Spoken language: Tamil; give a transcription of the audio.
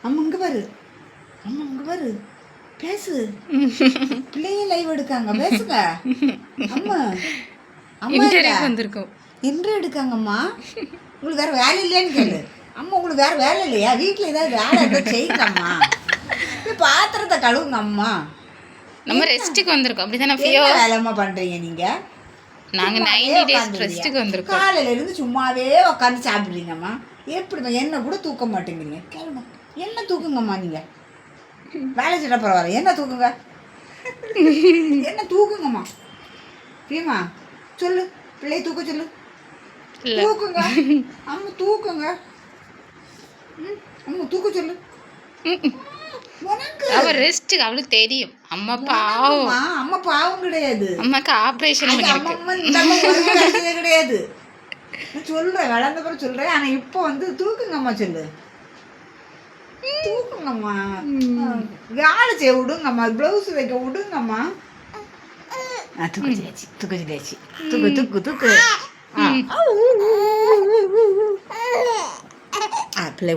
அம்மா இங்க பாரு, அம்மா இங்க பாரு, பேசு. பிள்ளைங்க லைவ் எடுக்காங்க, பேசுங்க. அம்மா அம்மா வந்திருக்கோம் என்று எடுக்காங்கம்மா. உங்களுக்கு வேற வேலை இல்லையான்னு கேளு. அம்மா உங்களுக்கு வேற வேலை இல்லையா? வீட்டில் ஏதாவது வேலை இருந்தால் செய்யுங்கம்மா. போய் பாத்திரத்தை கழுவுங்க அம்மா. நம்ம ரெஸ்ட்டுக்கு வந்திருக்கோம் அப்படிதானே ஃபியோ? என்ன வேலைம்மா பண்றீங்க நீங்க? நாங்க 90 டேஸ் ரெஸ்ட்டுக்கு வந்திருக்கோம். காலையில இருந்து சும்மாவே உட்காந்து சாப்பிடுறீங்கம்மா. எப்படிம்மா என்ன கூட தூக்க மாட்டேங்கிறீங்க? கேளுமா, என்ன தூக்குங்கம்மா நீங்க. வேலை செய்ய பரவாயில்ல, என்ன தூக்குங்க, என்ன தூக்குங்கம்மா. பிரியமா சொல்லு, பிள்ளைய தூக்க சொல்லு. தூக்குங்க அம்மா, தூக்குங்க. அம்மா தூக்க சொல்லு. அவ ரெஸ்ட்டுக்கு அவளுக்கு தெரியும். அம்மா பாவம். அம்மா பாவம் கிடையாது. அம்மாக்கு ஆபரேஷன் பண்ணிருக்கு. அம்மா இந்த அம்மா ஒரு வேலையே கிடையாது. நான் சொல்றேன், வளர்ந்த பிறகு சொல்றேன். ஆனா இப்போ வந்து தூக்குங்கம்மா சொல்லு. தூக்குங்கம்மா, வேலை செய்ய விடுங்கம்மா, பிளவுஸ் வைக்க விடுங்கம்மா. தூக்கு சொல்லியாச்சு, தூக்கு சொல்லியாச்சு. தூக்கு தூக்கு தூக்கு. பிள்ளை